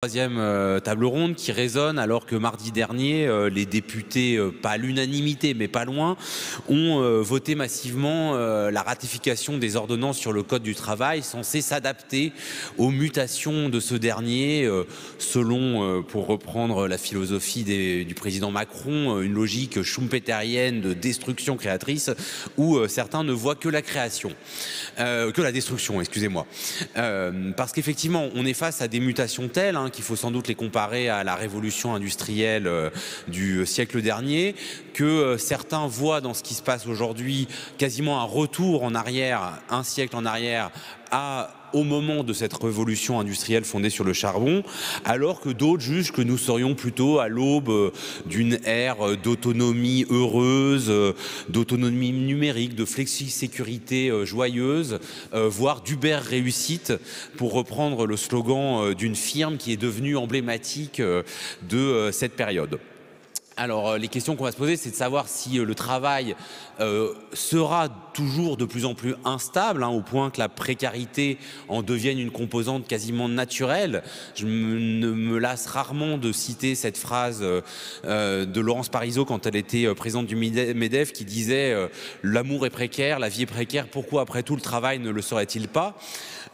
Troisième table ronde qui résonne alors que mardi dernier, les députés, pas à l'unanimité mais pas loin, ont voté massivement la ratification des ordonnances sur le Code du travail censées s'adapter aux mutations de ce dernier selon, pour reprendre la philosophie du président Macron, une logique schumpeterienne de destruction créatrice où certains ne voient que la création, que la destruction, excusez-moi. Parce qu'effectivement, on est face à des mutations telles qu'il faut sans doute les comparer à la révolution industrielle du siècle dernier, que certains voient dans ce qui se passe aujourd'hui quasiment un retour en arrière, un siècle en arrière, au moment de cette révolution industrielle fondée sur le charbon, alors que d'autres jugent que nous serions plutôt à l'aube d'une ère d'autonomie heureuse, d'autonomie numérique, de flexi-sécurité joyeuse, voire d'Uber réussite, pour reprendre le slogan d'une firme qui est devenue emblématique de cette période. Alors, les questions qu'on va se poser, c'est de savoir si le travail sera toujours de plus en plus instable, au point que la précarité en devienne une composante quasiment naturelle. Je ne me lasse rarement de citer cette phrase de Laurence Parisot quand elle était présidente du MEDEF qui disait « L'amour est précaire, la vie est précaire, pourquoi après tout le travail ne le serait-il pas ?»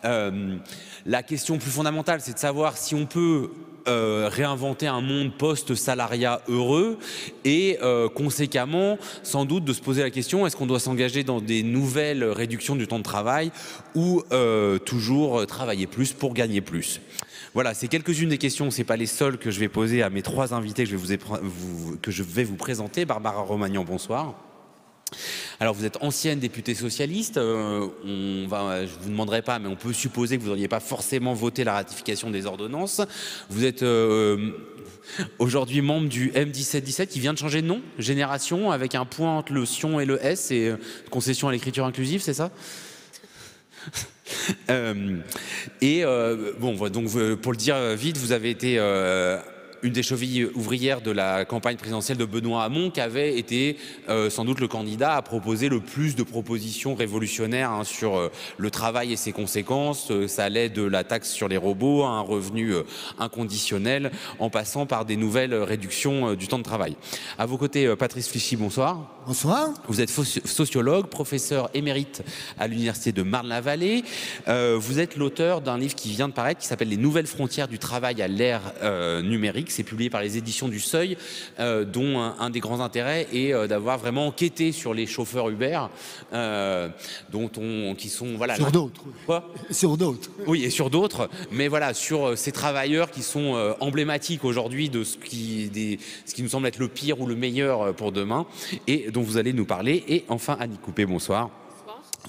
La question plus fondamentale, c'est de savoir si on peut réinventer un monde post-salariat heureux et conséquemment sans doute de se poser la question, est-ce qu'on doit s'engager dans des nouvelles réductions du temps de travail ou toujours travailler plus pour gagner plus? Voilà, c'est quelques-unes des questions, ce n'est pas les seules que je vais poser à mes trois invités que je vais vous présenter. Barbara Romagnan, bonsoir. Alors vous êtes ancienne députée socialiste, je ne vous demanderai pas, mais on peut supposer que vous n'auriez pas forcément voté la ratification des ordonnances. Vous êtes aujourd'hui membre du M1717 qui vient de changer de nom, Génération, avec un point entre le Sion et le S, et concession à l'écriture inclusive, c'est ça? Bon, donc pour le dire vite, vous avez été une des chevilles ouvrières de la campagne présidentielle de Benoît Hamon, qui avait été sans doute le candidat à proposer le plus de propositions révolutionnaires sur le travail et ses conséquences. Ça allait de la taxe sur les robots à un revenu inconditionnel, en passant par des nouvelles réductions du temps de travail. À vos côtés, Patrice Flichy, bonsoir. Bonsoir. Vous êtes sociologue, professeur émérite à l'université de Marne-la-Vallée. Vous êtes l'auteur d'un livre qui vient de paraître, qui s'appelle « Les nouvelles frontières du travail à l'ère numérique ». C'est publié par les éditions du Seuil, dont un des grands intérêts est d'avoir vraiment enquêté sur les chauffeurs Uber, qui sont... Voilà, sur d'autres. Quoi ? Sur d'autres. Oui, et sur d'autres, mais voilà, sur ces travailleurs qui sont emblématiques aujourd'hui de ce qui nous semble être le pire ou le meilleur pour demain, et dont vous allez nous parler. Et enfin, Annie Coupé, bonsoir.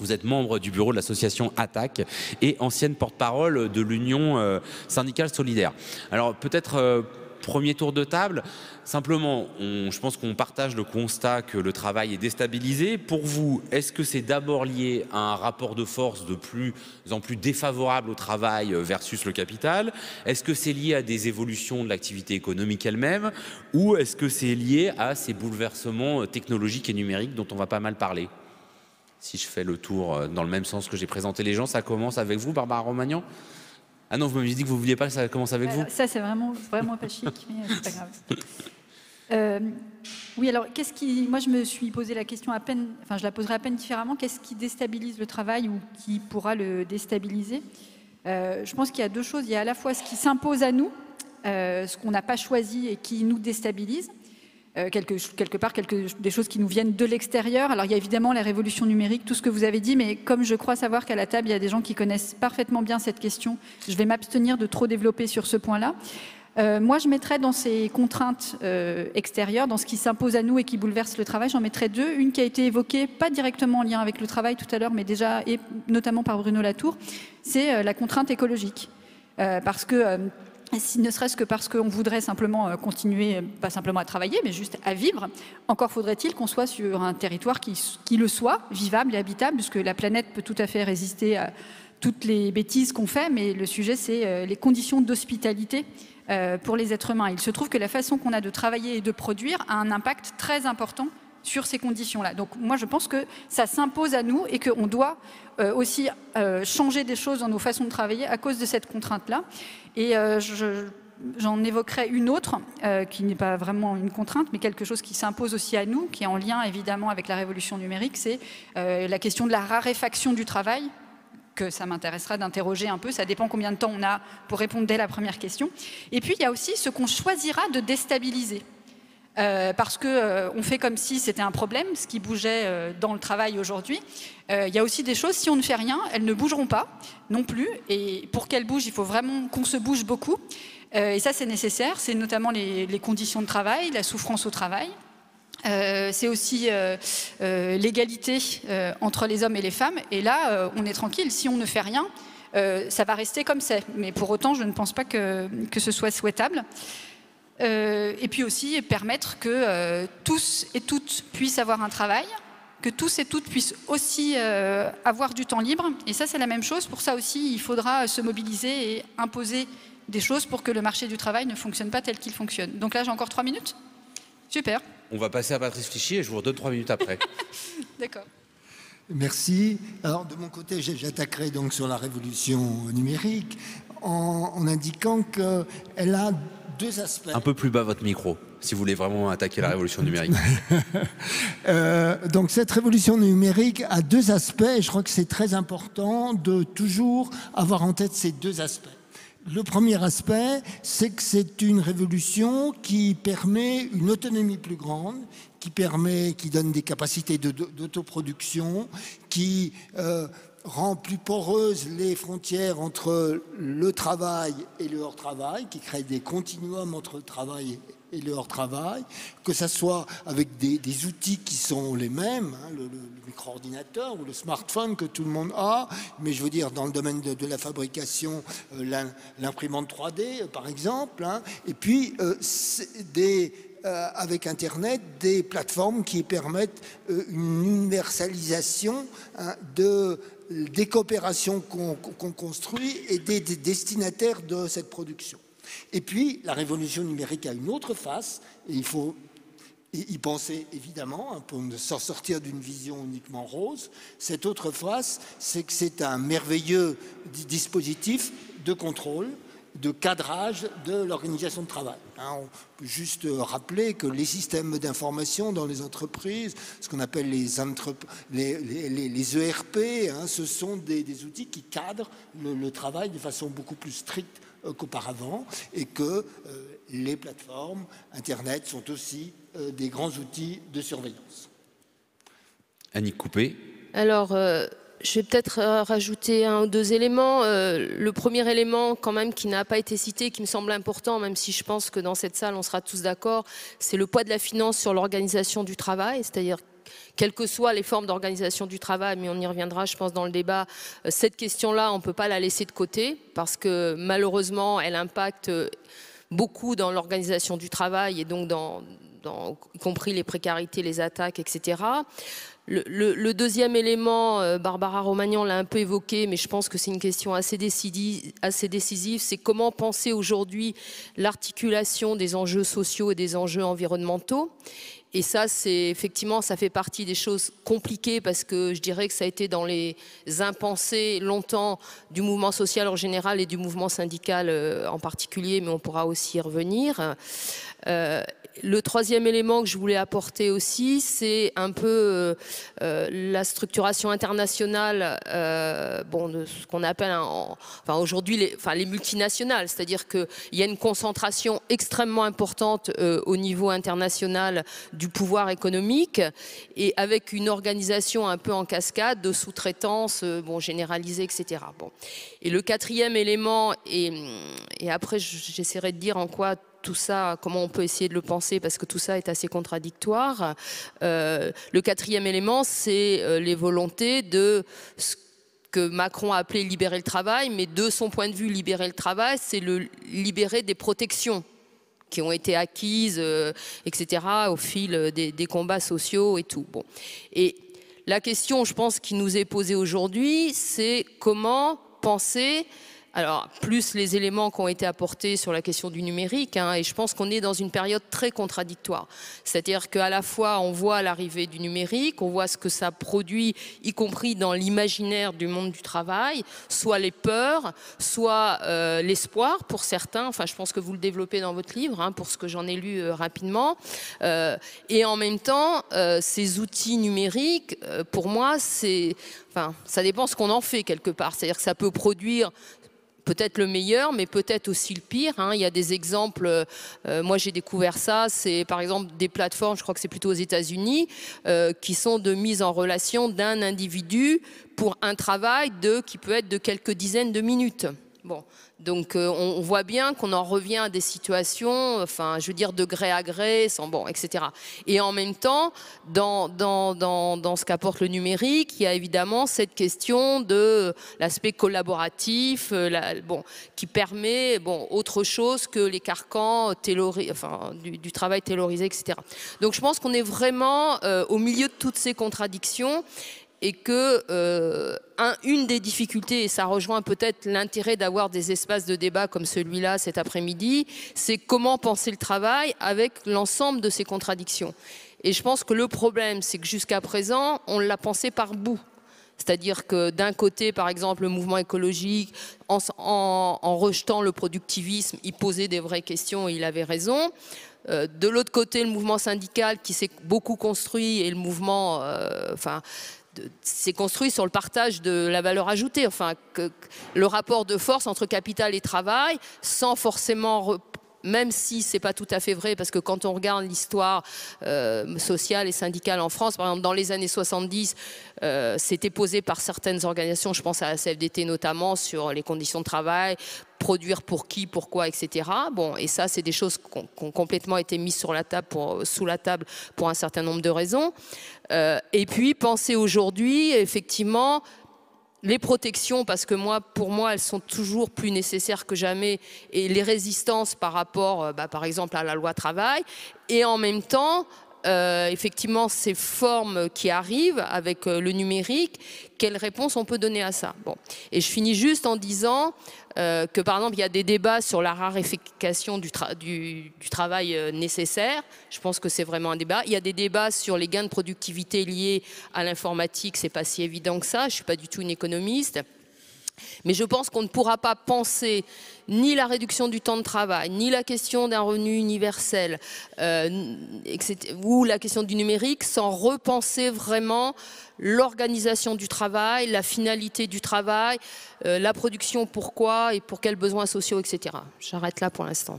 Vous êtes membre du bureau de l'association Attaque et ancienne porte-parole de l'Union syndicale solidaire. Alors peut-être... premier tour de table, simplement, je pense qu'on partage le constat que le travail est déstabilisé. Pour vous, est-ce que c'est d'abord lié à un rapport de force de plus en plus défavorable au travail versus le capital? Est-ce que c'est lié à des évolutions de l'activité économique elle-même? Ou est-ce que c'est lié à ces bouleversements technologiques et numériques dont on va pas mal parler? Si je fais le tour dans le même sens que j'ai présenté les gens, ça commence avec vous, Barbara Romagnan? Ah non, vous m'avez dit que vous ne vouliez pas que ça commence avec vous? Ça, c'est vraiment pas chic, mais c'est pas grave. Oui, alors, moi, je me suis posé la question à peine, enfin, je la poserai à peine différemment. Qu'est-ce qui déstabilise le travail ou qui pourra le déstabiliser? Je pense qu'il y a deux choses. Il y a à la fois ce qui s'impose à nous, ce qu'on n'a pas choisi et qui nous déstabilise. Quelque part, des choses qui nous viennent de l'extérieur. Alors il y a évidemment la révolution numérique, tout ce que vous avez dit, mais comme je crois savoir qu'à la table, il y a des gens qui connaissent parfaitement bien cette question, je vais m'abstenir de trop développer sur ce point-là. Moi, je mettrais dans ces contraintes extérieures, dans ce qui s'impose à nous et qui bouleverse le travail, j'en mettrais deux. Une qui a été évoquée, pas directement en lien avec le travail tout à l'heure, mais déjà, et notamment par Bruno Latour, c'est la contrainte écologique. Parce que... ne serait-ce que parce qu'on voudrait simplement continuer, pas simplement à travailler, mais juste à vivre, encore faudrait-il qu'on soit sur un territoire qui le soit, vivable et habitable, puisque la planète peut tout à fait résister à toutes les bêtises qu'on fait, mais le sujet, c'est les conditions d'hospitalité pour les êtres humains. Il se trouve que la façon qu'on a de travailler et de produire a un impact très important sur ces conditions-là. Donc moi, je pense que ça s'impose à nous et qu'on doit aussi changer des choses dans nos façons de travailler à cause de cette contrainte-là. Et j'en évoquerai une autre, qui n'est pas vraiment une contrainte, mais quelque chose qui s'impose aussi à nous, qui est en lien évidemment avec la révolution numérique, c'est la question de la raréfaction du travail, que ça m'intéressera d'interroger un peu. Ça dépend combien de temps on a pour répondre dès la première question. Et puis, il y a aussi ce qu'on choisira de déstabiliser. Parce qu'on fait comme si c'était un problème, ce qui bougeait dans le travail aujourd'hui. Il y a aussi des choses, si on ne fait rien, elles ne bougeront pas non plus. Et pour qu'elles bougent, il faut vraiment qu'on se bouge beaucoup. Et ça, c'est nécessaire. C'est notamment les conditions de travail, la souffrance au travail. C'est aussi l'égalité entre les hommes et les femmes. Et là, on est tranquille. Si on ne fait rien, ça va rester comme c'est. Mais pour autant, je ne pense pas que ce soit souhaitable. Et puis aussi permettre que tous et toutes puissent avoir un travail, que tous et toutes puissent aussi avoir du temps libre. Et ça, c'est la même chose. Pour ça aussi, il faudra se mobiliser et imposer des choses pour que le marché du travail ne fonctionne pas tel qu'il fonctionne. Donc là, j'ai encore 3 minutes. Super. On va passer à Patrice Fichy et je vous redonne 3 minutes après. D'accord. Merci. Alors, de mon côté, j'attaquerai donc sur la révolution numérique en indiquant qu'elle a 2 aspects. Un peu plus bas votre micro, si vous voulez vraiment attaquer la révolution numérique. Donc cette révolution numérique a 2 aspects et je crois que c'est très important de toujours avoir en tête ces 2 aspects. Le premier aspect, c'est que c'est une révolution qui permet une autonomie plus grande, qui donne des capacités d'autoproduction, qui rend plus poreuses les frontières entre le travail et le hors-travail, qui crée des continuums entre le travail et le hors-travail, que ce soit avec des outils qui sont les mêmes, hein, le micro-ordinateur ou le smartphone que tout le monde a, mais je veux dire dans le domaine de la fabrication, l'imprimante 3D par exemple, hein, et puis avec Internet, des plateformes qui permettent une universalisation hein, des coopérations qu'on construit et des destinataires de cette production. Et puis, la révolution numérique a une autre face, et il faut y penser évidemment, hein, pour s'en sortir d'une vision uniquement rose. Cette autre face, c'est que c'est un merveilleux dispositif de contrôle, de cadrage de l'organisation de travail. Hein, on peut juste rappeler que les systèmes d'information dans les entreprises, ce qu'on appelle les ERP, hein, ce sont des outils qui cadrent le travail de façon beaucoup plus stricte qu'auparavant, et que les plateformes Internet sont aussi des grands outils de surveillance. Annick Coupet. Alors, je vais peut-être rajouter 1 ou 2 éléments. Le premier élément, quand même, qui n'a pas été cité, qui me semble important, même si je pense que dans cette salle, on sera tous d'accord, c'est le poids de la finance sur l'organisation du travail, c'est-à-dire quelles que soient les formes d'organisation du travail, mais on y reviendra, je pense, dans le débat, cette question-là, on ne peut pas la laisser de côté, parce que malheureusement, elle impacte beaucoup dans l'organisation du travail, et donc y compris les précarités, les attaques, etc. Le deuxième élément, Barbara Romagnan l'a un peu évoqué, mais je pense que c'est une question assez décisive, c'est comment penser aujourd'hui l'articulation des enjeux sociaux et des enjeux environnementaux. Et ça, effectivement, ça fait partie des choses compliquées, parce que je dirais que ça a été dans les impensés longtemps du mouvement social en général et du mouvement syndical en particulier, mais on pourra aussi y revenir. Le troisième élément que je voulais apporter aussi, c'est un peu la structuration internationale de ce qu'on appelle aujourd'hui les multinationales, c'est-à-dire qu'il y a une concentration extrêmement importante au niveau international du pouvoir économique, et avec une organisation un peu en cascade de sous-traitance généralisée, etc. Et le quatrième élément, et après j'essaierai de dire en quoi tout ça, comment on peut essayer de le penser, parce que tout ça est assez contradictoire. Le quatrième élément, c'est les volontés de ce que Macron a appelé libérer le travail, mais de son point de vue, libérer le travail, c'est le libérer des protections qui ont été acquises, etc., au fil des combats sociaux et tout. Et la question, je pense, qui nous est posée aujourd'hui, c'est comment penser Alors, plus les éléments qui ont été apportés sur la question du numérique, hein, et je pense qu'on est dans une période très contradictoire. C'est-à-dire qu'à la fois, on voit l'arrivée du numérique, on voit ce que ça produit, y compris dans l'imaginaire du monde du travail, soit les peurs, soit l'espoir pour certains. Enfin, je pense que vous le développez dans votre livre, hein, pour ce que j'en ai lu rapidement. Et en même temps, ces outils numériques, pour moi, enfin, ça dépend ce qu'on en fait quelque part. C'est-à-dire que ça peut produire peut-être le meilleur, mais peut-être aussi le pire, hein. Il y a des exemples, moi j'ai découvert ça, c'est par exemple des plateformes, je crois que c'est plutôt aux États-Unis, qui sont de mise en relation d'un individu pour un travail qui peut être de quelques dizaines de minutes. Bon, donc on voit bien qu'on en revient à des situations, enfin, je veux dire, de gré à gré, bon, etc. Et en même temps, dans ce qu'apporte le numérique, il y a évidemment cette question de l'aspect collaboratif, qui permet autre chose que les carcans du travail taylorisé, etc. Donc je pense qu'on est vraiment au milieu de toutes ces contradictions. Et que une des difficultés, et ça rejoint peut-être l'intérêt d'avoir des espaces de débat comme celui-là cet après-midi, c'est comment penser le travail avec l'ensemble de ces contradictions. Et je pense que le problème, c'est que jusqu'à présent, on l'a pensé par bout. C'est-à-dire que d'un côté, par exemple, le mouvement écologique, en rejetant le productivisme, il posait des vraies questions et il avait raison. De l'autre côté, le mouvement syndical qui s'est beaucoup construit et le mouvement... c'est construit sur le partage de la valeur ajoutée, enfin, le rapport de force entre capital et travail, sans forcément, même si c'est pas tout à fait vrai, parce que quand on regarde l'histoire sociale et syndicale en France, par exemple dans les années 70, c'était posé par certaines organisations, je pense à la CFDT notamment, sur les conditions de travail, produire pour qui, pourquoi, etc. Bon, et ça, c'est des choses qui ont complètement été mises sous la table pour un certain nombre de raisons. Et puis, penser aujourd'hui, effectivement, les protections, parce que pour moi, elles sont toujours plus nécessaires que jamais, et les résistances par rapport, par exemple, à la loi travail, et en même temps, effectivement, ces formes qui arrivent avec le numérique, quelle réponse on peut donner à ça? Bon. Et je finis juste en disant que, par exemple, il y a des débats sur la raréfaction du travail nécessaire. Je pense que c'est vraiment un débat. Il y a des débats sur les gains de productivité liés à l'informatique. C'est pas si évident que ça. Je suis pas du tout une économiste. Mais je pense qu'on ne pourra pas penser ni la réduction du temps de travail, ni la question d'un revenu universel, ou la question du numérique, sans repenser vraiment l'organisation du travail, la finalité du travail, la production, pourquoi et pour quels besoins sociaux, etc. J'arrête là pour l'instant.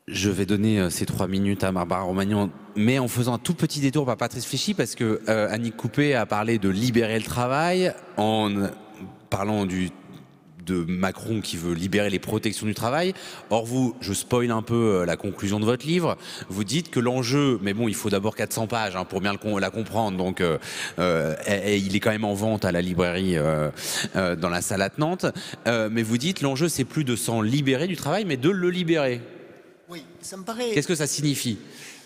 Je vais donner ces 3 minutes à Barbara Romagnan, mais en faisant un tout petit détour par Patrice Fléchy, parce que Annick Coupet a parlé de libérer le travail en parlant de Macron qui veut libérer les protections du travail. Or vous, je spoil un peu la conclusion de votre livre, vous dites que l'enjeu, mais bon, il faut d'abord 400 pages pour bien la comprendre, donc il est quand même en vente à la librairie dans la salle attenante, mais vous dites l'enjeu c'est plus de s'en libérer du travail, mais de le libérer. Oui, ça me paraît... Qu'est-ce que ça signifie ?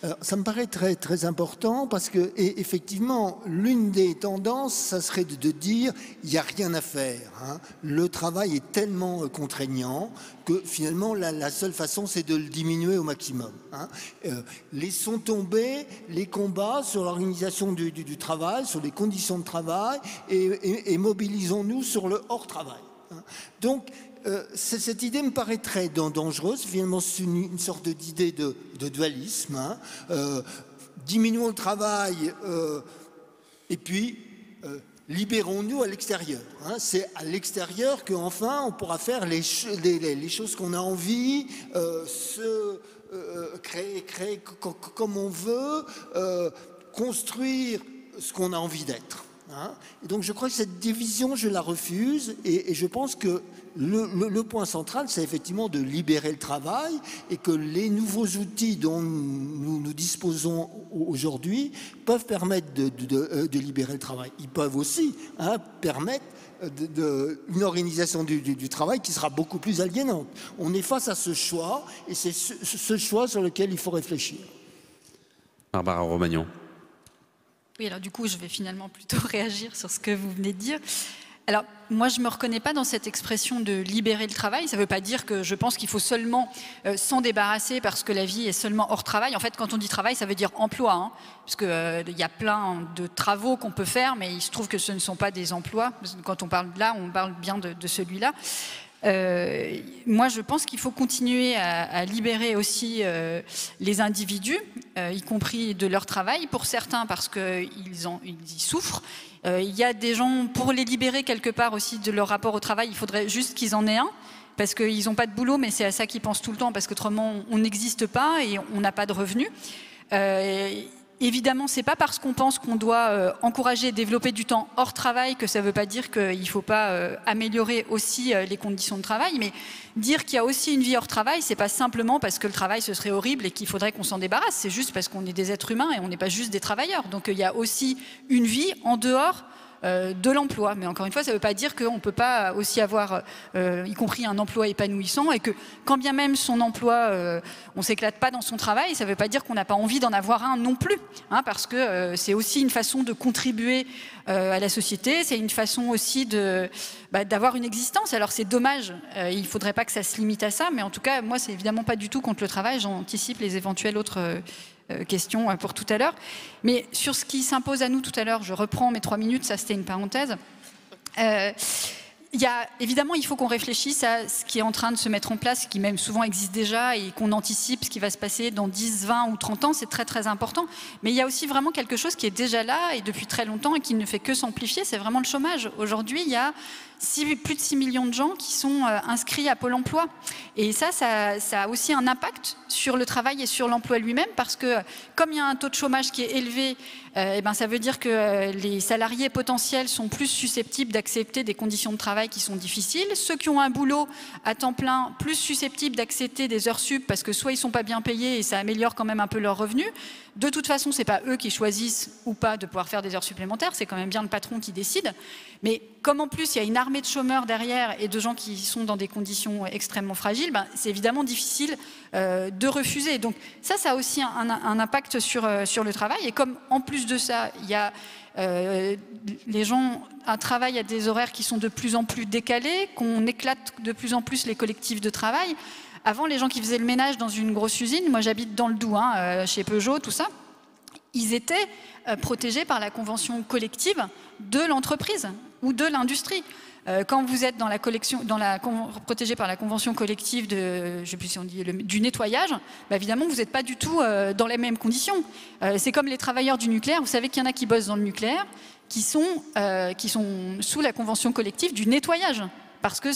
Alors, ça me paraît très, très important parce que, effectivement, l'une des tendances, ça serait de dire il n'y a rien à faire. Hein. Le travail est tellement contraignant que finalement, la seule façon, c'est de le diminuer au maximum. Hein. Laissons tomber les combats sur l'organisation du travail, sur les conditions de travail et mobilisons-nous sur le hors-travail. Hein. Donc, cette idée me paraît très dangereuse. Finalement, c'est une sorte d'idée de dualisme. Hein. Diminuons le travail et puis libérons-nous à l'extérieur. Hein. C'est à l'extérieur qu'enfin on pourra faire les choses qu'on a envie, créer comme on veut, construire ce qu'on a envie d'être. Hein. Et donc je crois que cette division, je la refuse et je pense que le point central, c'est effectivement de libérer le travail et que les nouveaux outils dont nous disposons aujourd'hui peuvent permettre de libérer le travail. Ils peuvent aussi permettre une organisation du travail qui sera beaucoup plus aliénante. On est face à ce choix et c'est ce choix sur lequel il faut réfléchir. Barbara Romagnan. Oui, alors du coup, je vais finalement plutôt réagir sur ce que vous venez de dire. Alors, moi, je ne me reconnais pas dans cette expression de libérer le travail. Ça ne veut pas dire que je pense qu'il faut seulement s'en débarrasser parce que la vie est seulement hors travail. En fait, quand on dit travail, ça veut dire emploi. Hein, parce qu'il y a plein de travaux qu'on peut faire, mais il se trouve que ce ne sont pas des emplois. Quand on parle de là, on parle bien de celui-là. Moi, je pense qu'il faut continuer à libérer aussi les individus, y compris de leur travail, pour certains parce qu'ils y souffrent. Il y a des gens, pour les libérer quelque part aussi de leur rapport au travail, il faudrait juste qu'ils en aient un, parce qu'ils n'ont pas de boulot, mais c'est à ça qu'ils pensent tout le temps, parce qu'autrement, on n'existe pas et on n'a pas de revenus. Évidemment, c'est pas parce qu'on pense qu'on doit encourager et développer du temps hors travail que ça ne veut pas dire qu'il ne faut pas améliorer aussi les conditions de travail, mais dire qu'il y a aussi une vie hors travail, c'est pas simplement parce que le travail ce serait horrible et qu'il faudrait qu'on s'en débarrasse, c'est juste parce qu'on est des êtres humains et on n'est pas juste des travailleurs. Donc il y a aussi une vie en dehors de l'emploi. Mais encore une fois, ça ne veut pas dire qu'on ne peut pas aussi avoir, y compris un emploi épanouissant, et que quand bien même son emploi, on ne s'éclate pas dans son travail, ça ne veut pas dire qu'on n'a pas envie d'en avoir un non plus, hein, parce que c'est aussi une façon de contribuer à la société, c'est une façon aussi d'avoir une existence. Alors c'est dommage, il ne faudrait pas que ça se limite à ça, mais en tout cas, moi, c'est évidemment pas du tout contre le travail, j'anticipe les éventuelles autres question pour tout à l'heure. Mais sur ce qui s'impose à nous tout à l'heure, je reprends mes 3 minutes, ça c'était une parenthèse. Évidemment, il faut qu'on réfléchisse à ce qui est en train de se mettre en place, ce qui même souvent existe déjà, et qu'on anticipe ce qui va se passer dans 10, 20 ou 30 ans, c'est très très important. Mais il y a aussi vraiment quelque chose qui est déjà là et depuis très longtemps et qui ne fait que s'amplifier, c'est vraiment le chômage. Aujourd'hui, il y a plus de 6 millions de gens qui sont inscrits à Pôle emploi. Et ça a aussi un impact sur le travail et sur l'emploi lui-même, parce que comme il y a un taux de chômage qui est élevé, ça veut dire que les salariés potentiels sont plus susceptibles d'accepter des conditions de travail qui sont difficiles. Ceux qui ont un boulot à temps plein, plus susceptibles d'accepter des heures sup, parce que soit ils ne sont pas bien payés et ça améliore quand même un peu leurs revenus. De toute façon, ce n'est pas eux qui choisissent ou pas de pouvoir faire des heures supplémentaires, c'est quand même bien le patron qui décide. Mais comme en plus il y a une armée de chômeurs derrière et de gens qui sont dans des conditions extrêmement fragiles, c'est évidemment difficile de refuser. Donc ça a aussi un impact sur le travail. Et comme en plus de ça, il y a les gens travaillent à des horaires qui sont de plus en plus décalés, qu'on éclate de plus en plus les collectifs de travail. Avant, les gens qui faisaient le ménage dans une grosse usine, moi j'habite dans le Doubs, chez Peugeot, tout ça, ils étaient protégés par la convention collective de l'entreprise ou de l'industrie. Quand vous êtes protégé par la convention collective je sais plus si on dit, du nettoyage, évidemment, vous n'êtes pas du tout dans les mêmes conditions. C'est comme les travailleurs du nucléaire. Vous savez qu'il y en a qui bossent dans le nucléaire, qui sont sous la convention collective du nettoyage. Parce que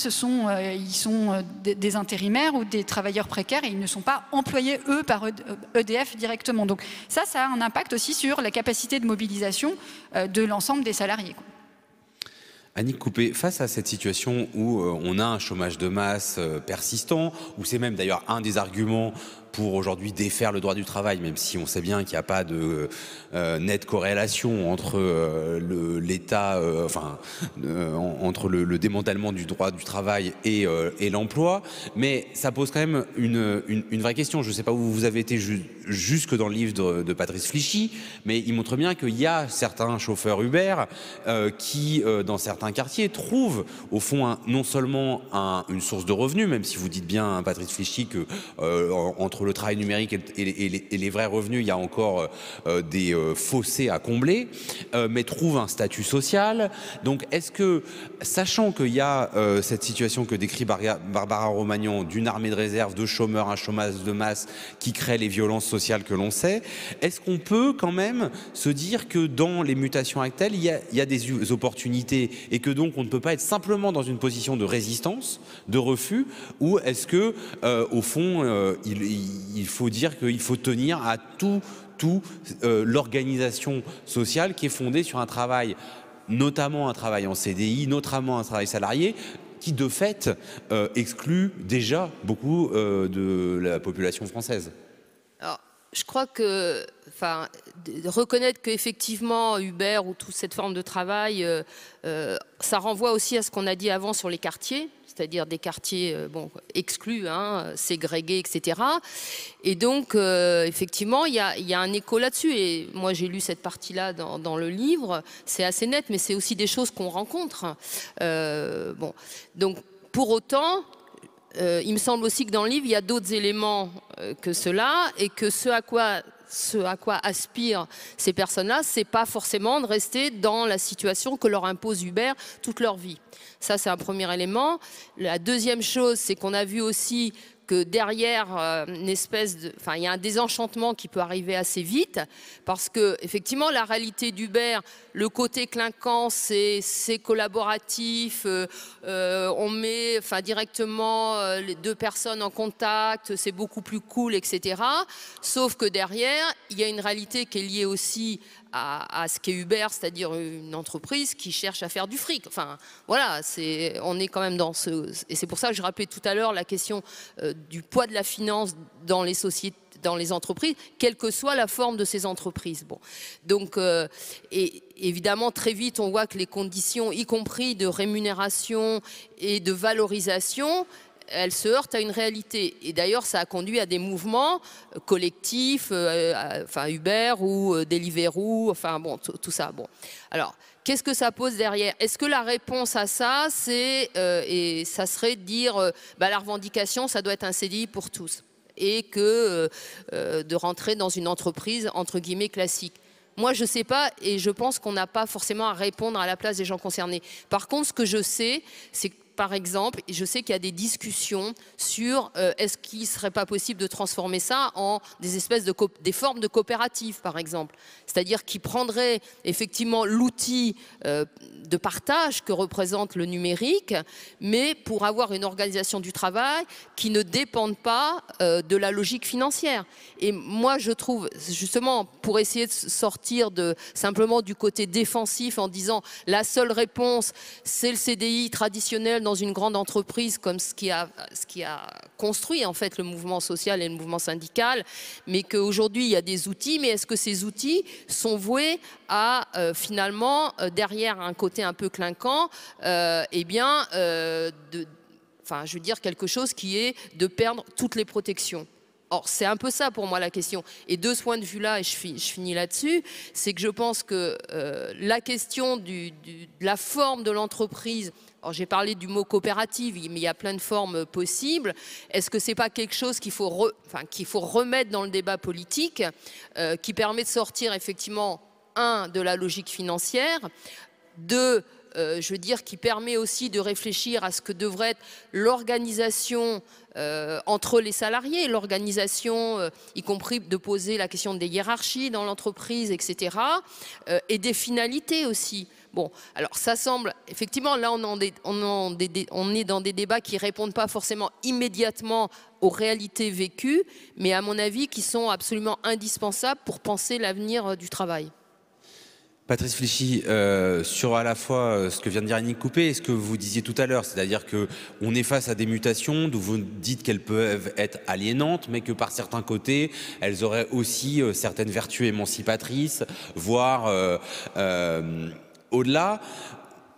ils sont des intérimaires ou des travailleurs précaires et ils ne sont pas employés, eux, par EDF directement. Donc ça a un impact aussi sur la capacité de mobilisation de l'ensemble des salariés. Annick Coupet, face à cette situation où on a un chômage de masse persistant, où c'est même d'ailleurs un des arguments pour aujourd'hui défaire le droit du travail, même si on sait bien qu'il n'y a pas de nette corrélation entre l'État, entre le démantèlement du droit du travail et l'emploi, mais ça pose quand même une vraie question. Je ne sais pas où vous avez été jusque dans le livre de Patrice Flichy, mais il montre bien qu'il y a certains chauffeurs Uber qui, dans certains quartiers, trouvent au fond non seulement une source de revenus, même si vous dites bien, Patrice Flichy, que entre le travail numérique et les vrais revenus, il y a encore des fossés à combler, mais trouvent un statut social. Donc est-ce que, sachant qu'il y a cette situation que décrit Barbara Romagnan, d'une armée de réserve, de chômeurs, un chômage de masse qui crée les violences sociales que l'on sait, est-ce qu'on peut quand même se dire que dans les mutations actuelles, il y a des opportunités et que donc on ne peut pas être simplement dans une position de résistance, de refus, ou est-ce que, au fond, il faut dire qu'il faut tenir à tout l'organisation sociale qui est fondée sur un travail, notamment un travail en CDI, notamment un travail salarié, qui de fait exclut déjà beaucoup de la population française. Alors, je crois que, enfin, reconnaître qu'effectivement Uber ou toute cette forme de travail, ça renvoie aussi à ce qu'on a dit avant sur les quartiers, c'est-à-dire des quartiers exclus, hein, ségrégés, etc. Et donc, effectivement, il y a un écho là-dessus. Et moi, j'ai lu cette partie-là dans le livre. C'est assez net, mais c'est aussi des choses qu'on rencontre. Donc, pour autant, il me semble aussi que dans le livre, il y a d'autres éléments que cela, et que ce à quoi aspirent ces personnes-là, c'est pas forcément de rester dans la situation que leur impose Uber toute leur vie. Ça, c'est un premier élément. La deuxième chose, c'est qu'on a vu aussi que derrière une espèce de, enfin, il y a un désenchantement qui peut arriver assez vite, parce que effectivement, la réalité d'Uber, le côté clinquant, c'est collaboratif, on met, enfin, directement les deux personnes en contact, c'est beaucoup plus cool, etc. Sauf que derrière, il y a une réalité qui est liée aussi à ce qu'est Uber, c'est-à-dire une entreprise qui cherche à faire du fric. Enfin, voilà, on est quand même dans ce... Et c'est pour ça que je rappelais tout à l'heure la question du poids de la finance dans les sociétés, dans les entreprises, quelle que soit la forme de ces entreprises. Bon. Donc, et évidemment, très vite, on voit que les conditions, y compris de rémunération et de valorisation, elle se heurte à une réalité. Et d'ailleurs, ça a conduit à des mouvements collectifs, enfin Uber ou Deliveroo, enfin bon, tout ça. Bon. Alors, qu'est-ce que ça pose derrière? Est-ce que la réponse à ça, c'est, et ça serait de dire, la revendication, ça doit être un CDI pour tous, et que de rentrer dans une entreprise, entre guillemets, classique? Moi, je ne sais pas, et je pense qu'on n'a pas forcément à répondre à la place des gens concernés. Par contre, ce que je sais, c'est que, par exemple, je sais qu'il y a des discussions sur est-ce qu'il ne serait pas possible de transformer ça en des espèces de des formes de coopératives, par exemple. C'est-à-dire qui prendraient effectivement l'outil de partage que représente le numérique, mais pour avoir une organisation du travail qui ne dépende pas de la logique financière. Et moi, je trouve, justement, pour essayer de sortir simplement du côté défensif en disant la seule réponse, c'est le CDI traditionnel dans une grande entreprise, comme ce qui a construit en fait le mouvement social et le mouvement syndical, mais qu'aujourd'hui il y a des outils, mais est-ce que ces outils sont voués à finalement, derrière un côté un peu clinquant, enfin, je veux dire quelque chose qui est de perdre toutes les protections. Or, c'est un peu ça pour moi la question. Et de ce point de vue-là, et je finis là-dessus, c'est que je pense que la question de la forme de l'entreprise, alors j'ai parlé du mot coopérative, mais il y a plein de formes possibles. Est-ce que c'est pas quelque chose qu'il faut remettre dans le débat politique, qui permet de sortir effectivement, de la logique financière, je veux dire, qui permet aussi de réfléchir à ce que devrait être l'organisation entre les salariés, l'organisation, y compris de poser la question des hiérarchies dans l'entreprise, etc., et des finalités aussi. Bon, alors ça semble, effectivement, là on est dans des débats qui ne répondent pas forcément immédiatement aux réalités vécues, mais à mon avis qui sont absolument indispensables pour penser l'avenir du travail. Patrice Flichy, sur à la fois ce que vient de dire Annick Coupé et ce que vous disiez tout à l'heure, c'est-à-dire qu'on est face à des mutations d'où vous dites qu'elles peuvent être aliénantes, mais que par certains côtés, elles auraient aussi certaines vertus émancipatrices, voire au-delà.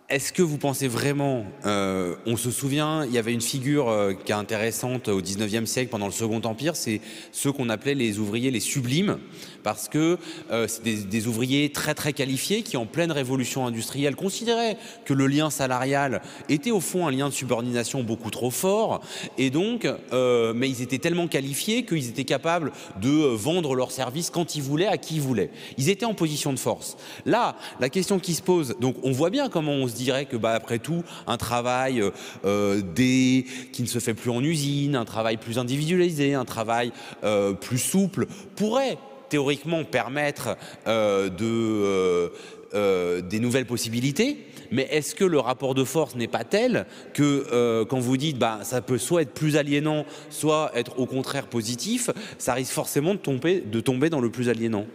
Est-ce que vous pensez vraiment, on se souvient, il y avait une figure qui est intéressante au 19e siècle pendant le Second Empire, c'est ceux qu'on appelait les ouvriers les sublimes, parce que c'est des ouvriers très très qualifiés qui en pleine révolution industrielle considéraient que le lien salarial était au fond un lien de subordination beaucoup trop fort, et donc, mais ils étaient tellement qualifiés qu'ils étaient capables de vendre leurs services quand ils voulaient, à qui ils voulaient. Ils étaient en position de force. Là, la question qui se pose, donc on voit bien comment on se dirait que après tout, un travail qui ne se fait plus en usine, un travail plus individualisé, un travail plus souple, pourrait théoriquement permettre des nouvelles possibilités. Mais est-ce que le rapport de force n'est pas tel que quand vous dites ça peut soit être plus aliénant, soit être au contraire positif, ça risque forcément de tomber dans le plus aliénant?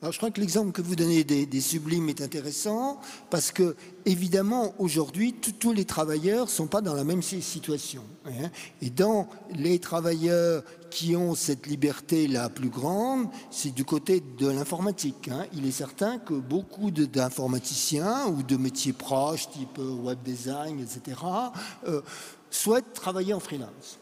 Alors, je crois que l'exemple que vous donnez des sublimes est intéressant parce que, évidemment, aujourd'hui, tous les travailleurs ne sont pas dans la même situation. Hein. Et dans les travailleurs qui ont cette liberté la plus grande, c'est du côté de l'informatique. Il est certain que beaucoup d'informaticiens ou de métiers proches, type web design, etc., souhaitent travailler en freelance.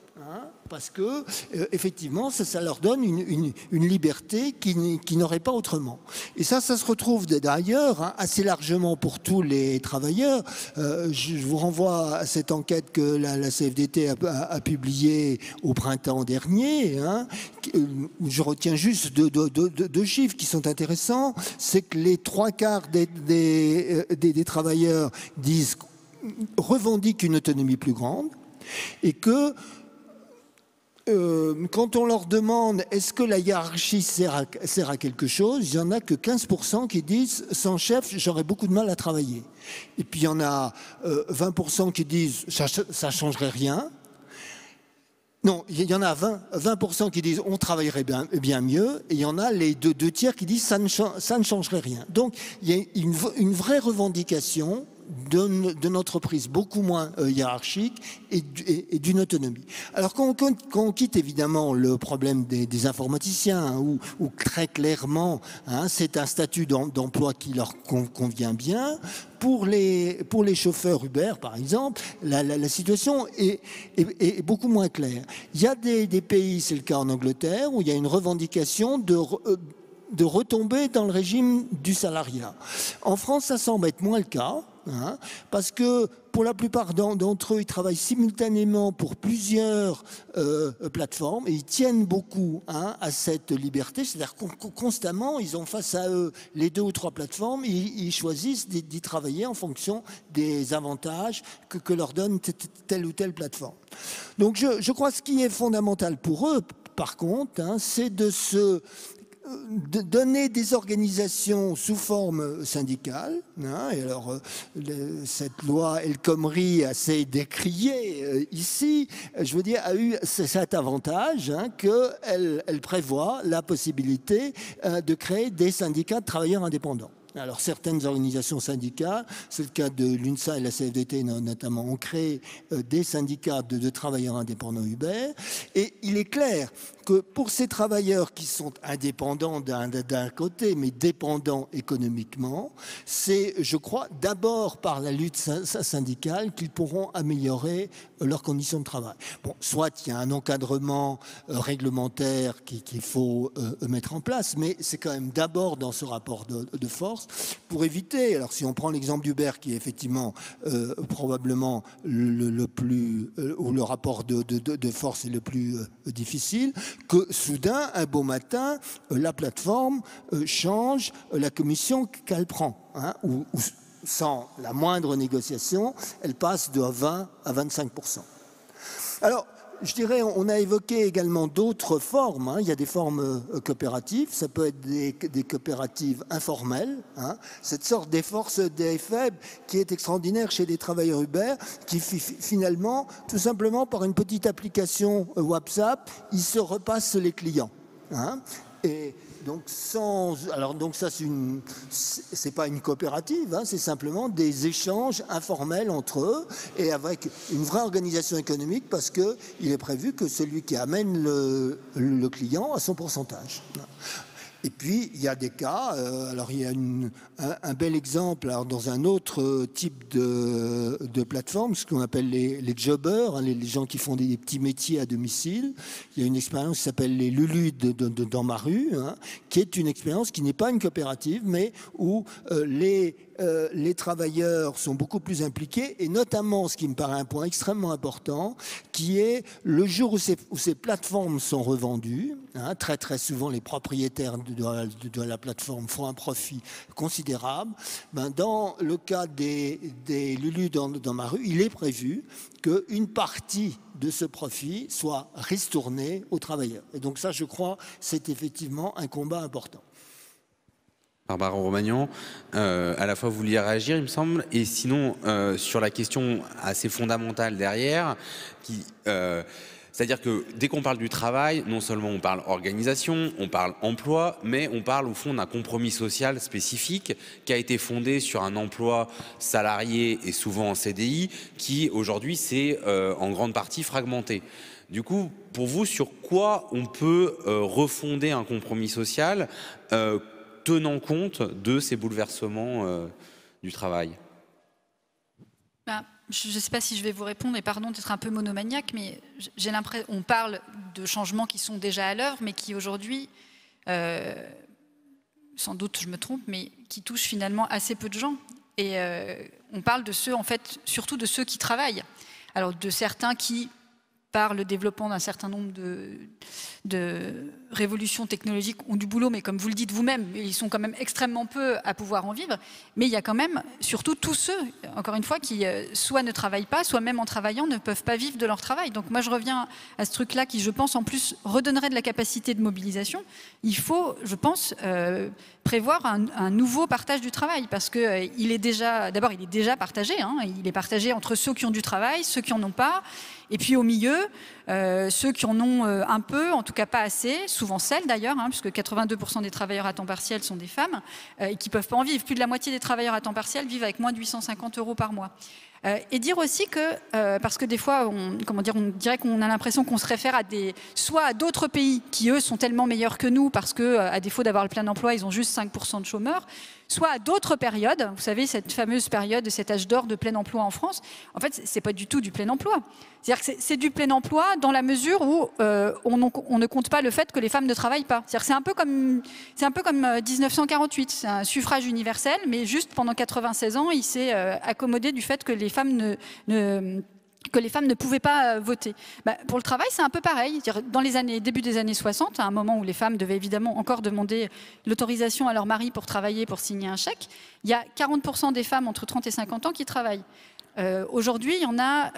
Parce que effectivement ça leur donne une liberté qui n'aurait pas autrement. Et ça se retrouve d'ailleurs assez largement pour tous les travailleurs. Je vous renvoie à cette enquête que la CFDT a publiée au printemps dernier, où je retiens juste deux chiffres qui sont intéressants. C'est que les 3/4 des travailleurs revendiquent une autonomie plus grande, et que quand on leur demande est-ce que la hiérarchie sert à quelque chose, il n'y en a que 15% qui disent sans chef j'aurais beaucoup de mal à travailler. Et puis il y en a 20% qui disent ça ne changerait rien. Non, il y en a 20% qui disent on travaillerait bien mieux, et il y en a les deux tiers qui disent ça ne changerait rien. Donc il y a une vraie revendication d'une entreprise beaucoup moins hiérarchique et d'une autonomie. Alors quand on quitte évidemment le problème des informaticiens, où très clairement c'est un statut d'emploi qui leur convient bien, pour les chauffeurs Uber par exemple, la situation est beaucoup moins claire. Il y a des pays, c'est le cas en Angleterre, où il y a une revendication de retomber dans le régime du salariat. En France, ça semble être moins le cas, parce que pour la plupart d'entre eux, ils travaillent simultanément pour plusieurs plateformes, et ils tiennent beaucoup à cette liberté. C'est-à-dire constamment, ils ont face à eux les 2 ou 3 plateformes, et ils choisissent d'y travailler en fonction des avantages que leur donne telle ou telle plateforme. Donc je crois que ce qui est fondamental pour eux, par contre, c'est de donner des organisations sous forme syndicale. Et alors, cette loi El Khomri assez décriée ici, je veux dire, a eu cet avantage qu'elle prévoit la possibilité de créer des syndicats de travailleurs indépendants. Alors certaines organisations syndicales, c'est le cas de l'UNSA et la CFDT notamment, ont créé des syndicats de travailleurs indépendants Uber. Et il est clair que pour ces travailleurs qui sont indépendants d'un côté, mais dépendants économiquement, c'est, je crois, d'abord par la lutte syndicale qu'ils pourront améliorer leurs conditions de travail. Bon, soit il y a un encadrement réglementaire qu'il faut mettre en place, mais c'est quand même d'abord dans ce rapport de force pour éviter, alors si on prend l'exemple d'Uber qui est effectivement probablement le plus, où le rapport de force est le plus difficile, que soudain, un beau matin, la plateforme change la commission qu'elle prend, ou sans la moindre négociation, elle passe de 20 à 25%. Alors, je dirais, on a évoqué également d'autres formes. Il y a des formes coopératives, ça peut être des coopératives informelles. Cette sorte d'effet qui est extraordinaire chez les travailleurs Uber, qui finalement, tout simplement par une petite application WhatsApp, ils se repassent les clients. Et donc donc ça c'est pas une coopérative, c'est simplement des échanges informels entre eux et avec une vraie organisation économique, parce que il est prévu que celui qui amène le client a son pourcentage. Et puis, il y a des cas, alors il y a un bel exemple alors, dans un autre type de plateforme, ce qu'on appelle les jobbers, les gens qui font des petits métiers à domicile. Il y a une expérience qui s'appelle les Lulu dans ma rue, qui est une expérience qui n'est pas une coopérative, mais où les travailleurs sont beaucoup plus impliqués, et notamment, ce qui me paraît un point extrêmement important, qui est le jour où ces plateformes sont revendues, très très souvent les propriétaires de la plateforme font un profit considérable. Dans le cas des Lulu dans ma rue, il est prévu qu'une partie de ce profit soit ristournée aux travailleurs. Et donc ça, je crois, c'est effectivement un combat important. Barbara Romagnan, à la fois vous vouliez réagir, il me semble, et sinon sur la question assez fondamentale derrière, c'est-à-dire que dès qu'on parle du travail, non seulement on parle organisation, on parle emploi, mais on parle au fond d'un compromis social spécifique qui a été fondé sur un emploi salarié et souvent en CDI, qui aujourd'hui s'est en grande partie fragmenté. Du coup, pour vous, sur quoi on peut refonder un compromis social tenant compte de ces bouleversements du travail? Je ne sais pas si je vais vous répondre, et pardon d'être un peu monomaniaque, mais j'ai l'impression qu'on parle de changements qui sont déjà à l'œuvre, mais qui aujourd'hui, sans doute je me trompe, mais qui touchent finalement assez peu de gens. Et on parle de ceux, en fait, surtout de ceux qui travaillent. Alors de certains qui, par le développement d'un certain nombre de révolutions technologiques, ont du boulot, mais comme vous le dites vous-même, ils sont quand même extrêmement peu à pouvoir en vivre. Mais il y a quand même surtout tous ceux, encore une fois, qui soit ne travaillent pas, soit même en travaillant ne peuvent pas vivre de leur travail. Donc moi je reviens à ce truc-là qui, je pense, en plus redonnerait de la capacité de mobilisation. Il faut, je pense, prévoir un nouveau partage du travail, parce que il est déjà partagé. Hein, il est partagé entre ceux qui ont du travail, ceux qui en ont pas. Et puis au milieu, ceux qui en ont un peu, en tout cas pas assez, souvent celles d'ailleurs, hein, puisque 82% des travailleurs à temps partiel sont des femmes, et qui ne peuvent pas en vivre. Plus de la moitié des travailleurs à temps partiel vivent avec moins de 850 € par mois. Et dire aussi que, parce que des fois, on dirait qu'on a l'impression qu'on se réfère soit à d'autres pays qui, eux, sont tellement meilleurs que nous, parce que, à défaut d'avoir le plein emploi, ils ont juste 5% de chômeurs, soit à d'autres périodes. Vous savez, cette fameuse période, cet âge d'or de plein emploi en France, en fait, c'est pas du tout du plein emploi. C'est-à-dire que c'est du plein emploi dans la mesure où on ne compte pas le fait que les femmes ne travaillent pas. C'est-à-dire que c'est un peu comme 1948, c'est un suffrage universel, mais juste pendant 96 ans, il s'est accommodé du fait que les femmes ne pouvaient pas voter. Pour le travail, c'est un peu pareil. Dans début des années 60, à un moment où les femmes devaient évidemment encore demander l'autorisation à leur mari pour travailler, pour signer un chèque, il y a 40% des femmes entre 30 et 50 ans qui travaillent. Aujourd'hui, il y en a